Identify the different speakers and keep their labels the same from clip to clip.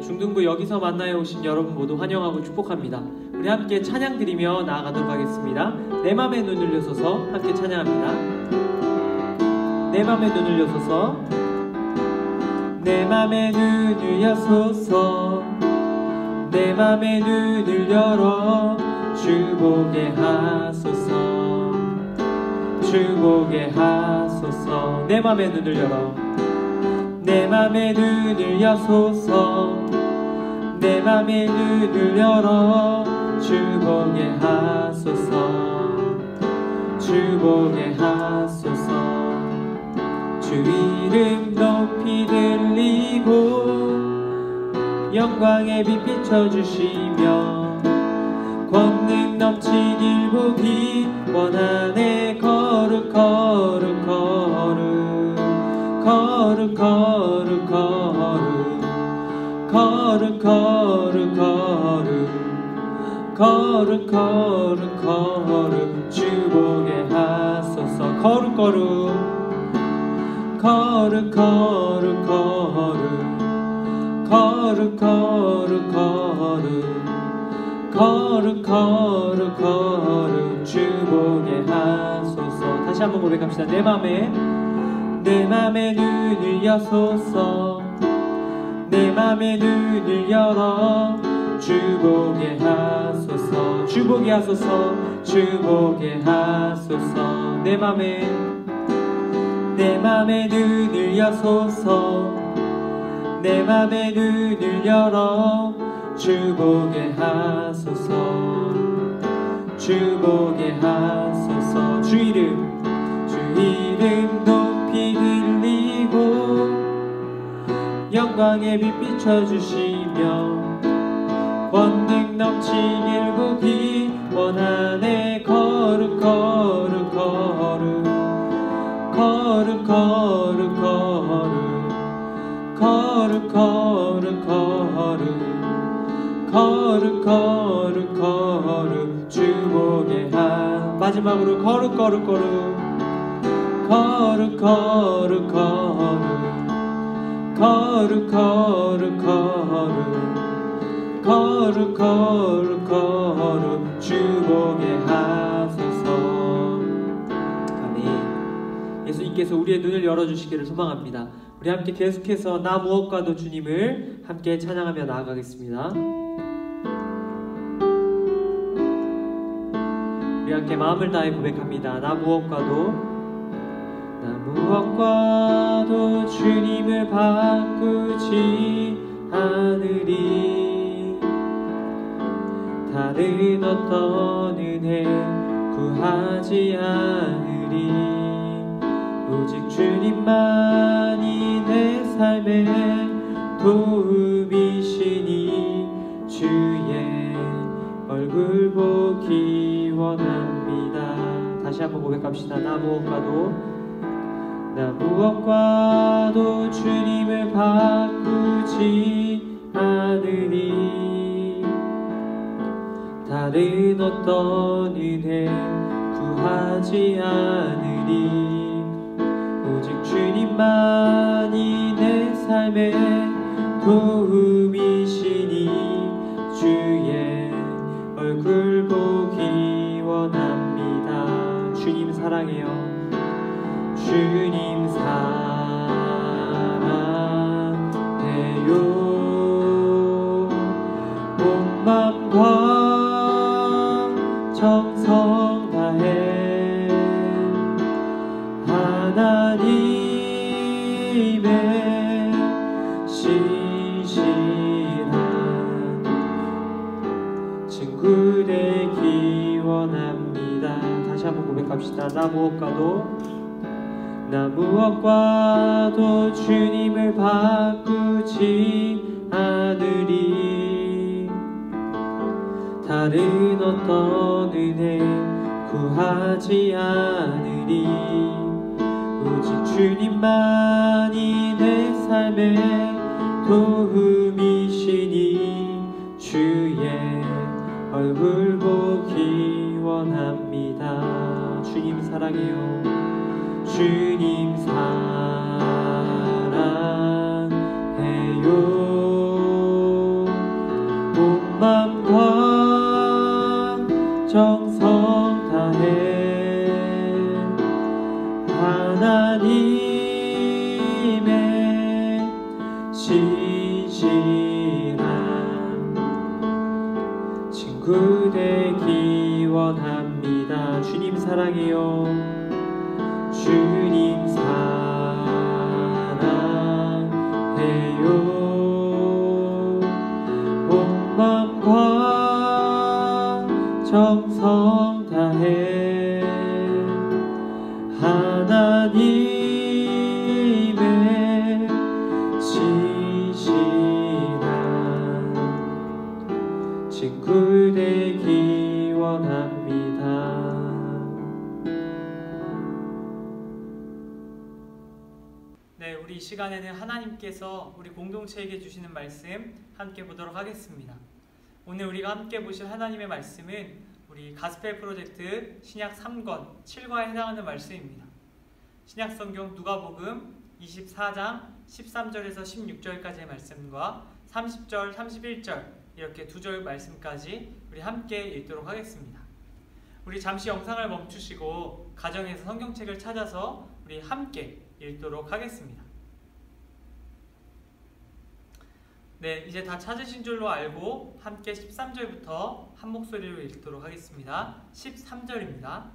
Speaker 1: 중등부 여기서 만나요 오신 여러분 모두 환영하고 축복합니다. 우리 함께 찬양 드리며 나아가도록 하겠습니다. 내 맘에 눈을 여서서 함께 찬양합니다. 내 맘에 눈을 여서서 내 맘에 눈을 여소서 내 맘에 눈을 열어 주 보게 하소서 주 보게 하소서 내 맘에 눈을 열어 내 맘에 눈을 여소서 내 맘에 눈을 열어 주 보게 하소서 주 보게 하소서 주 이름 높이 들리고 영광의 빛 비춰주시며 권능 넘친 일복이 원하네 거룩 거룩 거룩 거룩 거룩 거룩 거룩 거룩 거룩 거룩 거룩 주 보게 하소서 거룩 거룩 거룩 거룩 거룩 거룩 거룩 거룩 거룩 주 보게 하소서 다시 한번 고백합시다. 내 맘에 눈을 여소서 내 맘에 눈을 열어 주 보게 하소서 주 보게 하소서 주 보게 하소서 내 맘에 눈을 여소서 내 맘에 눈을 열어 주 보게 하소서 주 보게 하소서 주 이름 높이 들리고 영광의 빛 비춰주시며 권능 넘친 일복이 원하네 거룩 거룩 거룩 거룩 거룩 거룩 거룩 거룩 거룩 거룩 주 보게 하 마지막으로 거룩 거룩 거룩 거룩 거룩 거룩 거룩 거룩 거룩 주 보게 하소서. 아멘. 예수님께서 우리의 눈을 열어주시기를 소망합니다. 우리 함께 계속해서 나 무엇과도 주님을 함께 찬양하며 나아가겠습니다. 우리 함께 마음을 다해 고백합니다. 나 무엇과도 주님을 바꾸지 않으리 다른 어떤 은혜 구하지 않으리 오직 주님만이 내 삶의 도움이시니 주의 얼굴 보기 원합니다. 다시 한번 고백합시다. 나 무엇과도 주님을 바꾸지 않으리 다른 어떤 은혜 구하지 않으리 오직 주님만이 내 삶의 도움이시니 주의 얼굴 보기 원합니다. 주님 사랑해요. 주님 사랑해요. 온 맘과 정성 다해 하나님의 신실한 친구 되기 원합니다. 다시 한번 고백합시다. 나 무엇과도 주님을 바꾸지 않으리 다른 어떤 은혜 구하지 않으리 오직 주님만이 내 삶의 도움이시니 주의 얼굴 보기 원합니다. 주님 사랑해요. 주님 사랑해요. 정성 다해 하나님의 신실한 친구 되기 원합니다. 주님 사랑해요. 주님 사랑해요. 온 마음과 정성 다해 하나님의 신실한 친구 되기 원합니다.
Speaker 2: 네, 우리 이 시간에는 하나님께서 우리 공동체에게 주시는 말씀 함께 보도록 하겠습니다. 오늘 우리가 함께 보실 하나님의 말씀은 우리 가스펠 프로젝트 신약 3권 7과에 해당하는 말씀입니다. 신약 성경 누가복음 24장 13절에서 16절까지의 말씀과 30절, 31절 이렇게 두 절 말씀까지 우리 함께 읽도록 하겠습니다. 우리 잠시 영상을 멈추시고 가정에서 성경책을 찾아서 우리 함께 읽도록 하겠습니다. 네, 이제 다 찾으신 줄로 알고 함께 13절부터 한 목소리로 읽도록 하겠습니다. 13절입니다.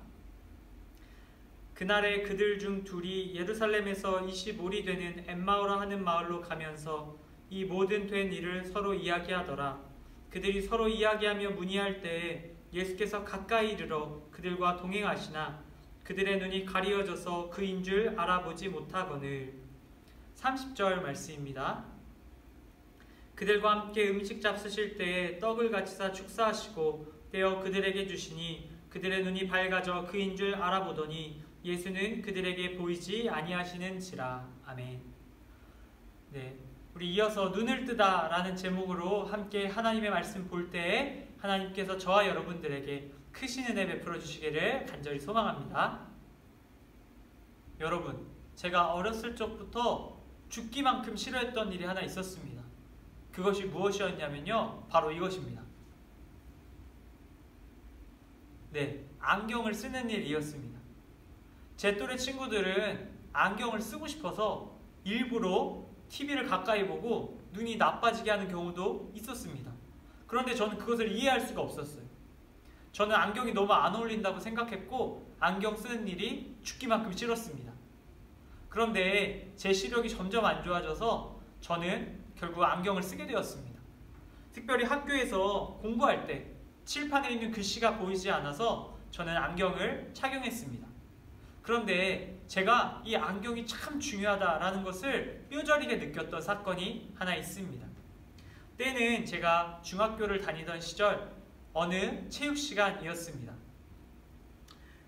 Speaker 2: 그날에 그들 중 둘이 예루살렘에서 25리 되는 엠마오라 하는 마을로 가면서 이 모든 된 일을 서로 이야기하더라. 그들이 서로 이야기하며 문의할 때에 예수께서 가까이 이르러 그들과 동행하시나 그들의 눈이 가리어져서 그인 줄 알아보지 못하거늘. 30절 말씀입니다. 그들과 함께 음식 잡수실 때에 떡을 같이 사 축사하시고 떼어 그들에게 주시니 그들의 눈이 밝아져 그인 줄 알아보더니 예수는 그들에게 보이지 아니하시는지라. 아멘. 네, 우리 이어서 눈을 뜨다 라는 제목으로 함께 하나님의 말씀 볼 때에 하나님께서 저와 여러분들에게 크신 은혜 베풀어 주시기를 간절히 소망합니다. 여러분, 제가 어렸을 적부터 죽기만큼 싫어했던 일이 하나 있었습니다. 그것이 무엇이었냐면요, 바로 이것입니다. 네, 안경을 쓰는 일이었습니다. 제 또래 친구들은 안경을 쓰고 싶어서 일부러 TV를 가까이 보고 눈이 나빠지게 하는 경우도 있었습니다. 그런데 저는 그것을 이해할 수가 없었어요. 저는 안경이 너무 안 어울린다고 생각했고 안경 쓰는 일이 죽기만큼 싫었습니다. 그런데 제 시력이 점점 안 좋아져서 저는 결국 안경을 쓰게 되었습니다. 특별히 학교에서 공부할 때 칠판에 있는 글씨가 보이지 않아서 저는 안경을 착용했습니다. 그런데 제가 이 안경이 참 중요하다라는 것을 뼈저리게 느꼈던 사건이 하나 있습니다. 때는 제가 중학교를 다니던 시절 어느 체육시간이었습니다.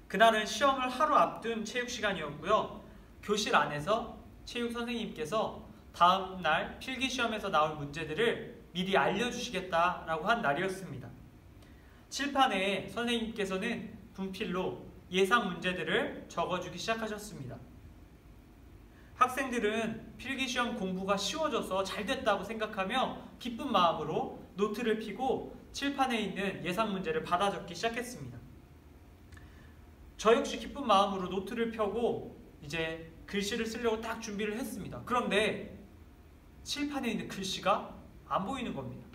Speaker 2: 그날은 시험을 하루 앞둔 체육시간이었고요. 교실 안에서 체육선생님께서 다음날 필기시험에서 나올 문제들을 미리 알려주시겠다라고 한 날이었습니다. 칠판에 선생님께서는 분필로 예상 문제들을 적어주기 시작하셨습니다. 학생들은 필기시험 공부가 쉬워져서 잘됐다고 생각하며 기쁜 마음으로 노트를 펴고 칠판에 있는 예상 문제를 받아 적기 시작했습니다. 저 역시 기쁜 마음으로 노트를 펴고 이제 글씨를 쓰려고 딱 준비를 했습니다. 그런데 칠판에 있는 글씨가 안 보이는 겁니다.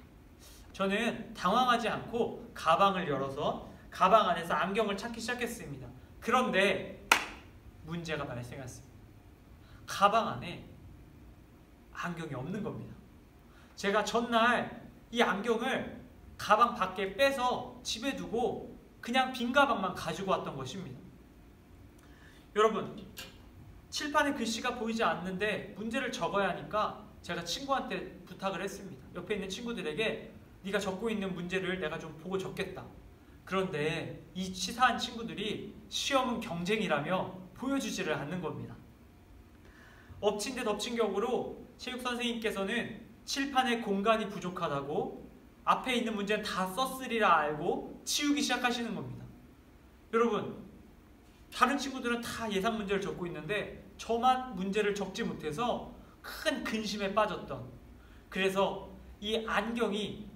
Speaker 2: 저는 당황하지 않고 가방을 열어서 가방 안에서 안경을 찾기 시작했습니다. 그런데 문제가 발생했습니다. 가방 안에 안경이 없는 겁니다. 제가 전날 이 안경을 가방 밖에 빼서 집에 두고 그냥 빈 가방만 가지고 왔던 것입니다. 여러분, 칠판에 글씨가 보이지 않는데 문제를 적어야 하니까 제가 친구한테 부탁을 했습니다. 옆에 있는 친구들에게 네가 적고 있는 문제를 내가 좀 보고 적겠다. 그런데 이 치사한 친구들이 시험은 경쟁이라며 보여주지를 않는 겁니다. 엎친 데 덮친 격으로 체육선생님께서는 칠판에 공간이 부족하다고 앞에 있는 문제는 다 썼으리라 알고 치우기 시작하시는 겁니다. 여러분, 다른 친구들은 다 예상 문제를 적고 있는데 저만 문제를 적지 못해서 큰 근심에 빠졌던, 그래서 이 안경이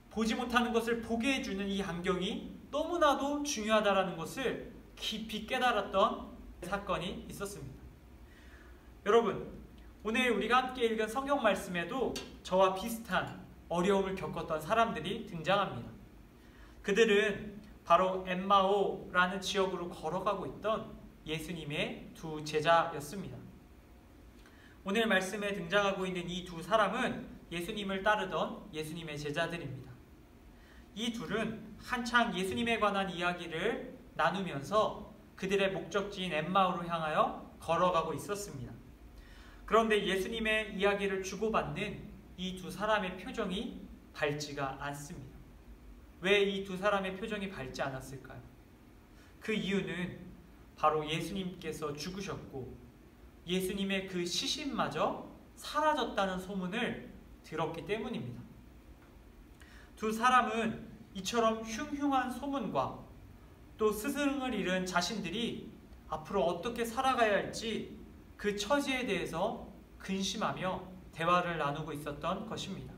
Speaker 2: 보지 못하는 것을 보게 해주는 이 안경이 너무나도 중요하다는 것을 깊이 깨달았던 사건이 있었습니다. 여러분, 오늘 우리가 함께 읽은 성경 말씀에도 저와 비슷한 어려움을 겪었던 사람들이 등장합니다. 그들은 바로 엠마오라는 지역으로 걸어가고 있던 예수님의 두 제자였습니다. 오늘 말씀에 등장하고 있는 이 두 사람은 예수님을 따르던 예수님의 제자들입니다. 이 둘은 한창 예수님에 관한 이야기를 나누면서 그들의 목적지인 엠마오로 향하여 걸어가고 있었습니다. 그런데 예수님의 이야기를 주고받는 이 두 사람의 표정이 밝지가 않습니다. 왜 이 두 사람의 표정이 밝지 않았을까요? 그 이유는 바로 예수님께서 죽으셨고 예수님의 그 시신마저 사라졌다는 소문을 들었기 때문입니다. 두 사람은 이처럼 흉흉한 소문과 또 스승을 잃은 자신들이 앞으로 어떻게 살아가야 할지 그 처지에 대해서 근심하며 대화를 나누고 있었던 것입니다.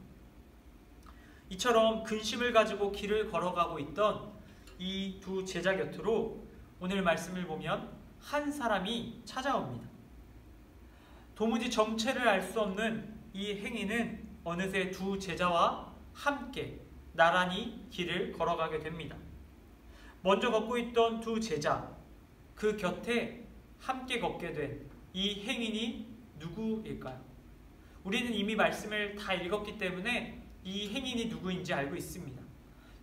Speaker 2: 이처럼 근심을 가지고 길을 걸어가고 있던 이 두 제자 곁으로 오늘 말씀을 보면 한 사람이 찾아옵니다. 도무지 정체를 알 수 없는 이 행인은 어느새 두 제자와 함께 나란히 길을 걸어가게 됩니다. 먼저 걷고 있던 두 제자, 그 곁에 함께 걷게 된 이 행인이 누구일까요? 우리는 이미 말씀을 다 읽었기 때문에 이 행인이 누구인지 알고 있습니다.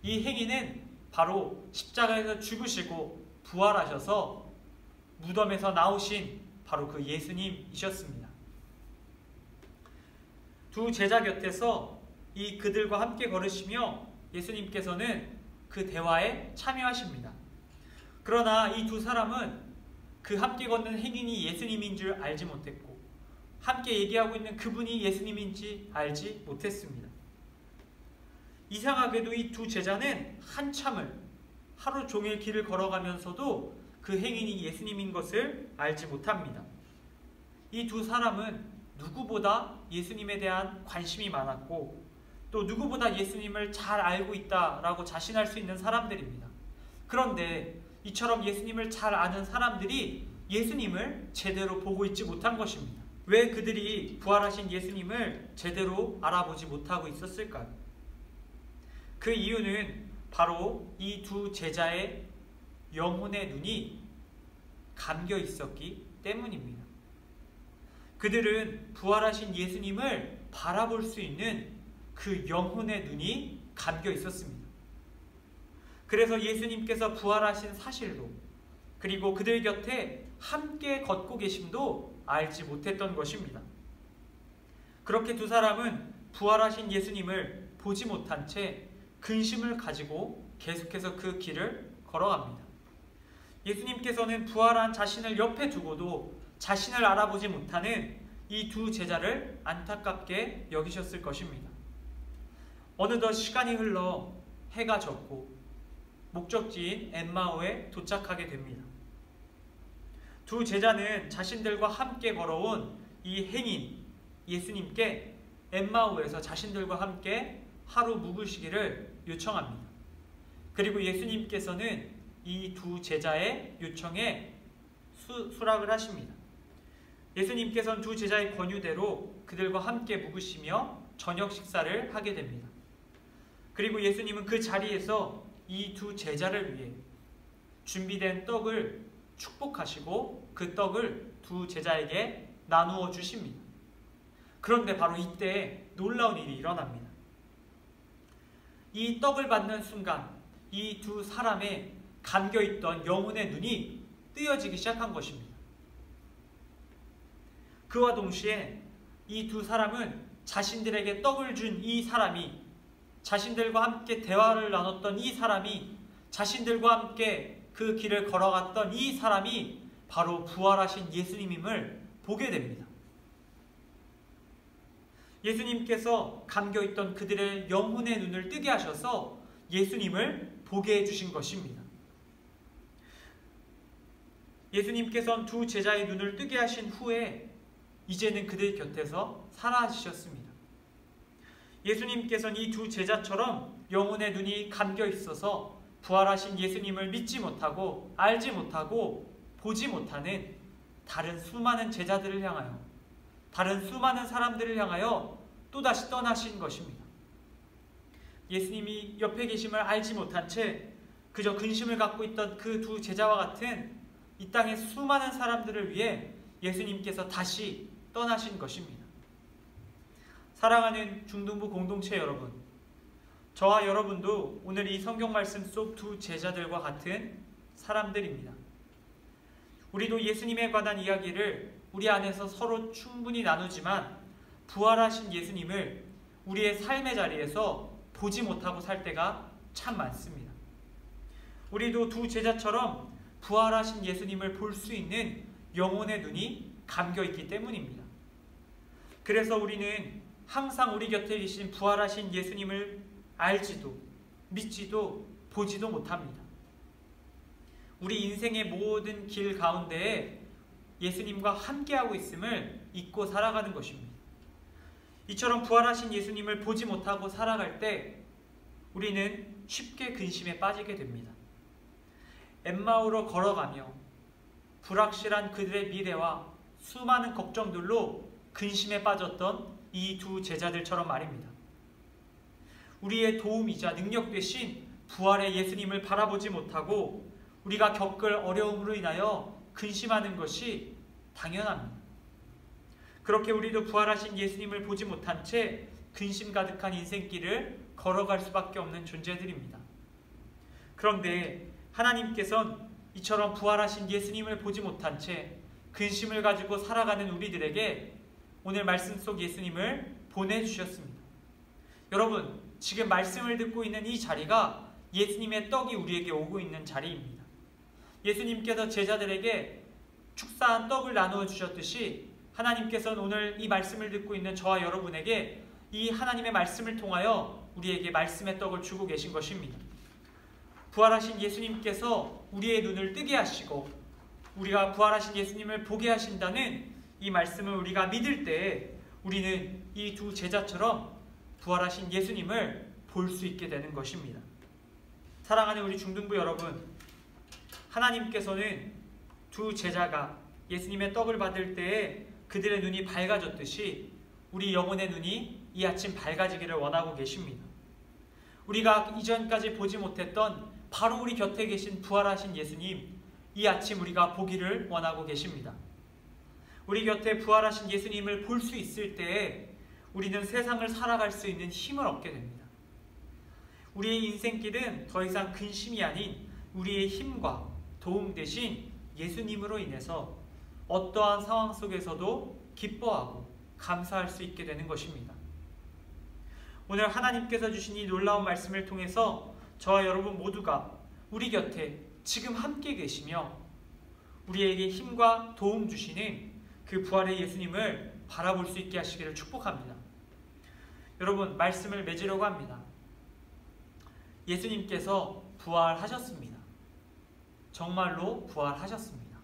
Speaker 2: 이 행인은 바로 십자가에서 죽으시고 부활하셔서 무덤에서 나오신 바로 그 예수님이셨습니다. 두 제자 곁에서 이 그들과 함께 걸으시며 예수님께서는 그 대화에 참여하십니다. 그러나 이 두 사람은 그 함께 걷는 행인이 예수님인 줄 알지 못했고 함께 얘기하고 있는 그분이 예수님인지 알지 못했습니다. 이상하게도 이 두 제자는 한참을 하루 종일 길을 걸어가면서도 그 행인이 예수님인 것을 알지 못합니다. 이 두 사람은 누구보다 예수님에 대한 관심이 많았고 또 누구보다 예수님을 잘 알고 있다라고 자신할 수 있는 사람들입니다. 그런데 이처럼 예수님을 잘 아는 사람들이 예수님을 제대로 보고 있지 못한 것입니다. 왜 그들이 부활하신 예수님을 제대로 알아보지 못하고 있었을까요? 그 이유는 바로 이 두 제자의 영혼의 눈이 감겨 있었기 때문입니다. 그들은 부활하신 예수님을 바라볼 수 있는 그 영혼의 눈이 감겨 있었습니다. 그래서 예수님께서 부활하신 사실로 그리고 그들 곁에 함께 걷고 계심도 알지 못했던 것입니다. 그렇게 두 사람은 부활하신 예수님을 보지 못한 채 근심을 가지고 계속해서 그 길을 걸어갑니다. 예수님께서는 부활한 자신을 옆에 두고도 자신을 알아보지 못하는 이 두 제자를 안타깝게 여기셨을 것입니다. 어느덧 시간이 흘러 해가 졌고 목적지인 엠마오에 도착하게 됩니다. 두 제자는 자신들과 함께 걸어온 이 행인 예수님께 엠마오에서 자신들과 함께 하루 묵으시기를 요청합니다. 그리고 예수님께서는 이 두 제자의 요청에 수락을 하십니다. 예수님께서는 두 제자의 권유대로 그들과 함께 묵으시며 저녁 식사를 하게 됩니다. 그리고 예수님은 그 자리에서 이 두 제자를 위해 준비된 떡을 축복하시고 그 떡을 두 제자에게 나누어 주십니다. 그런데 바로 이때 놀라운 일이 일어납니다. 이 떡을 받는 순간 이 두 사람의 감겨있던 영혼의 눈이 뜨여지기 시작한 것입니다. 그와 동시에 이 두 사람은 자신들에게 떡을 준 이 사람이 자신들과 함께 대화를 나눴던 이 사람이 자신들과 함께 그 길을 걸어갔던 이 사람이 바로 부활하신 예수님임을 보게 됩니다. 예수님께서 감겨있던 그들의 영혼의 눈을 뜨게 하셔서 예수님을 보게 해주신 것입니다. 예수님께서는 두 제자의 눈을 뜨게 하신 후에 이제는 그들 곁에서 사라지셨습니다. 예수님께서는 이 두 제자처럼 영혼의 눈이 감겨 있어서 부활하신 예수님을 믿지 못하고 알지 못하고 보지 못하는 다른 수많은 제자들을 향하여, 다른 수많은 사람들을 향하여 또다시 떠나신 것입니다. 예수님이 옆에 계심을 알지 못한 채 그저 근심을 갖고 있던 그 두 제자와 같은 이 땅의 수많은 사람들을 위해 예수님께서 다시 떠나신 것입니다. 사랑하는 중등부 공동체 여러분, 저와 여러분도 오늘 이 성경 말씀 속 두 제자들과 같은 사람들입니다. 우리도 예수님에 관한 이야기를 우리 안에서 서로 충분히 나누지만 부활하신 예수님을 우리의 삶의 자리에서 보지 못하고 살 때가 참 많습니다. 우리도 두 제자처럼 부활하신 예수님을 볼 수 있는 영혼의 눈이 감겨있기 때문입니다. 그래서 우리는 항상 우리 곁에 계신 부활하신 예수님을 알지도 믿지도 보지도 못합니다. 우리 인생의 모든 길 가운데에 예수님과 함께하고 있음을 잊고 살아가는 것입니다. 이처럼 부활하신 예수님을 보지 못하고 살아갈 때 우리는 쉽게 근심에 빠지게 됩니다. 엠마오로 걸어가며 불확실한 그들의 미래와 수많은 걱정들로 근심에 빠졌던 이 두 제자들처럼 말입니다. 우리의 도움이자 능력 되신 부활의 예수님을 바라보지 못하고 우리가 겪을 어려움으로 인하여 근심하는 것이 당연합니다. 그렇게 우리도 부활하신 예수님을 보지 못한 채 근심 가득한 인생길을 걸어갈 수밖에 없는 존재들입니다. 그런데 하나님께서는 이처럼 부활하신 예수님을 보지 못한 채 근심을 가지고 살아가는 우리들에게 오늘 말씀 속 예수님을 보내주셨습니다. 여러분, 지금 말씀을 듣고 있는 이 자리가 예수님의 떡이 우리에게 오고 있는 자리입니다. 예수님께서 제자들에게 축사한 떡을 나누어 주셨듯이 하나님께서는 오늘 이 말씀을 듣고 있는 저와 여러분에게 이 하나님의 말씀을 통하여 우리에게 말씀의 떡을 주고 계신 것입니다. 부활하신 예수님께서 우리의 눈을 뜨게 하시고 우리가 부활하신 예수님을 보게 하신다는 이 말씀을 우리가 믿을 때 우리는 이 두 제자처럼 부활하신 예수님을 볼 수 있게 되는 것입니다. 사랑하는 우리 중등부 여러분, 하나님께서는 두 제자가 예수님의 떡을 받을 때에 그들의 눈이 밝아졌듯이 우리 영혼의 눈이 이 아침 밝아지기를 원하고 계십니다. 우리가 이전까지 보지 못했던 바로 우리 곁에 계신 부활하신 예수님, 이 아침 우리가 보기를 원하고 계십니다. 우리 곁에 부활하신 예수님을 볼 수 있을 때에 우리는 세상을 살아갈 수 있는 힘을 얻게 됩니다. 우리의 인생길은 더 이상 근심이 아닌 우리의 힘과 도움 대신 예수님으로 인해서 어떠한 상황 속에서도 기뻐하고 감사할 수 있게 되는 것입니다. 오늘 하나님께서 주신 이 놀라운 말씀을 통해서 저와 여러분 모두가 우리 곁에 지금 함께 계시며 우리에게 힘과 도움 주시는 그 부활의 예수님을 바라볼 수 있게 하시기를 축복합니다. 여러분, 말씀을 맺으려고 합니다. 예수님께서 부활하셨습니다. 정말로 부활하셨습니다.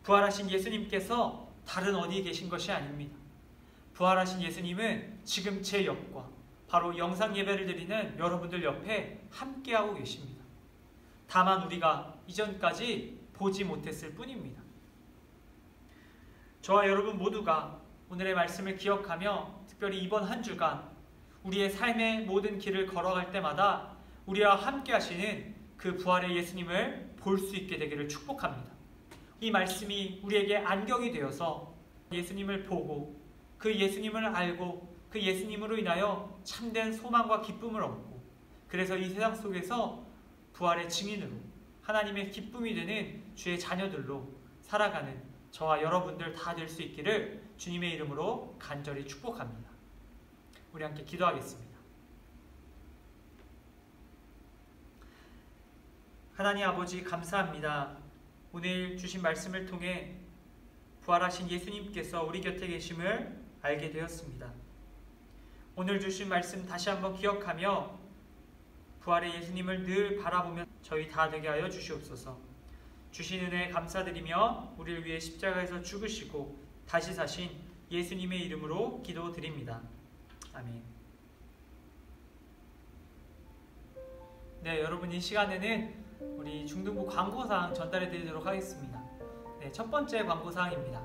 Speaker 2: 부활하신 예수님께서 다른 어디에 계신 것이 아닙니다. 부활하신 예수님은 지금 제 옆과 바로 영상 예배를 드리는 여러분들 옆에 함께하고 계십니다. 다만 우리가 이전까지 보지 못했을 뿐입니다. 저와 여러분 모두가 오늘의 말씀을 기억하며 특별히 이번 한 주간 우리의 삶의 모든 길을 걸어갈 때마다 우리와 함께 하시는 그 부활의 예수님을 볼 수 있게 되기를 축복합니다. 이 말씀이 우리에게 안경이 되어서 예수님을 보고 그 예수님을 알고 그 예수님으로 인하여 참된 소망과 기쁨을 얻고 그래서 이 세상 속에서 부활의 증인으로 하나님의 기쁨이 되는 주의 자녀들로 살아가는 저와 여러분들 다 될 수 있기를 주님의 이름으로 간절히 축복합니다. 우리 함께 기도하겠습니다. 하나님 아버지, 감사합니다. 오늘 주신 말씀을 통해 부활하신 예수님께서 우리 곁에 계심을 알게 되었습니다. 오늘 주신 말씀 다시 한번 기억하며 부활의 예수님을 늘 바라보며 저희 다 되게 하여 주시옵소서. 주신 은혜 감사드리며 우리를 위해 십자가에서 죽으시고 다시 사신 예수님의 이름으로 기도드립니다. 아멘. 네, 여러분 이 시간에는 우리 중등부 광고사항 전달해 드리도록 하겠습니다. 네, 첫 번째 광고사항입니다.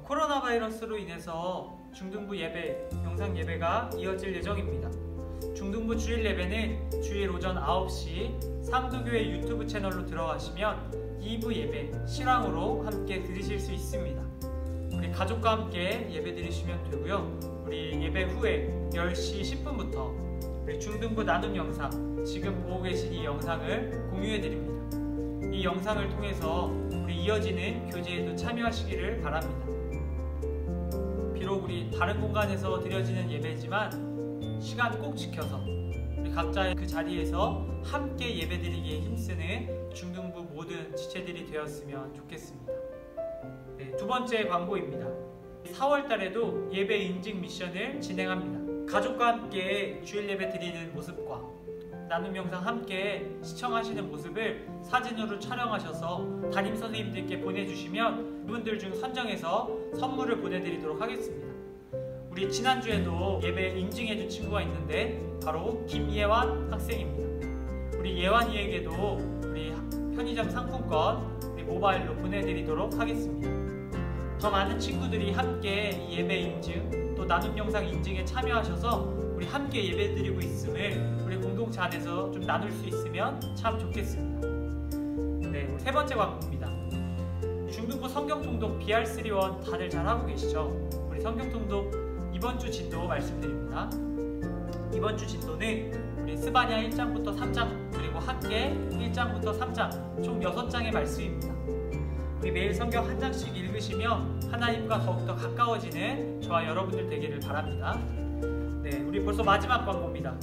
Speaker 2: 코로나 바이러스로 인해서 중등부 예배, 영상 예배가 이어질 예정입니다. 중등부 주일 예배는 주일 오전 9시 상도교회 유튜브 채널로 들어가시면 2부 예배 실황으로 함께 들으실 수 있습니다. 우리 가족과 함께 예배 드리시면 되고요. 우리 예배 후에 10시 10분부터 우리 중등부 나눔 영상, 지금 보고 계신 이 영상을 공유해 드립니다. 이 영상을 통해서 우리 이어지는 교제에도 참여하시기를 바랍니다. 비록 우리 다른 공간에서 드려지는 예배지만 시간 꼭 지켜서 우리 각자의 그 자리에서 함께 예배드리기에 힘쓰는 중등부 모든 지체들이 되었으면 좋겠습니다. 네, 두 번째 광고입니다. 4월 달에도 예배 인증 미션을 진행합니다. 가족과 함께 주일 예배 드리는 모습과 나눔 영상 함께 시청하시는 모습을 사진으로 촬영하셔서 담임 선생님들께 보내주시면 그분들 중 선정해서 선물을 보내드리도록 하겠습니다. 우리 지난주에도 예배 인증해준 친구가 있는데 바로 김예완 학생입니다. 우리 예완이에게도 우리 편의점 상품권 우리 모바일로 보내드리도록 하겠습니다. 더 많은 친구들이 함께 이 예배 인증 또 나눔 영상 인증에 참여하셔서 우리 함께 예배 드리고 있음을 우리 공동체 안에서 좀 나눌 수 있으면 참 좋겠습니다. 네, 세 번째 광고입니다. 중등부 성경통독 BR3원 다들 잘 하고 계시죠? 우리 성경통독 이번 주 진도 말씀드립니다. 이번 주 진도는 우리 스바냐 1장부터 3장 그리고 학계 1장부터 3장 총 6장의 말씀입니다. 우리 매일 성경 한 장씩 읽으시며 하나님과 더욱더 가까워지는 저와 여러분들 되기를 바랍니다. 네, 우리 벌써 마지막 광고입니다.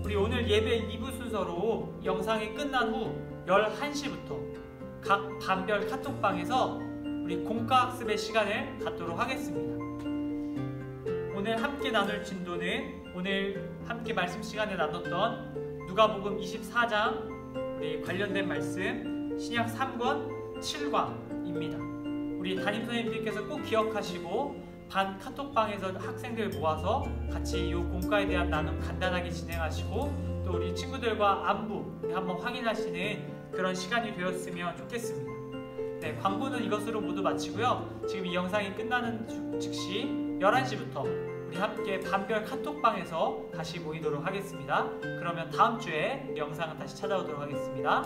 Speaker 2: 우리 오늘 예배 2부 순서로 영상이 끝난 후 11시부터 각 반별 카톡방에서 우리 공과학습의 시간을 갖도록 하겠습니다. 오늘 함께 나눌 진도는 오늘 함께 말씀 시간에 나눴던 누가복음 24장 우리 관련된 말씀 신약 3권 7과입니다. 우리 담임선생님들께서 꼭 기억하시고 반 카톡방에서 학생들 모아서 같이 이 공과에 대한 나눔 간단하게 진행하시고 또 우리 친구들과 안부 한번 확인하시는 그런 시간이 되었으면 좋겠습니다. 네, 광고는 이것으로 모두 마치고요. 지금 이 영상이 끝나는 즉시 11시부터 우리 함께 반별 카톡방에서 다시 모이도록 하겠습니다. 그러면 다음 주에 영상은 다시 찾아오도록 하겠습니다.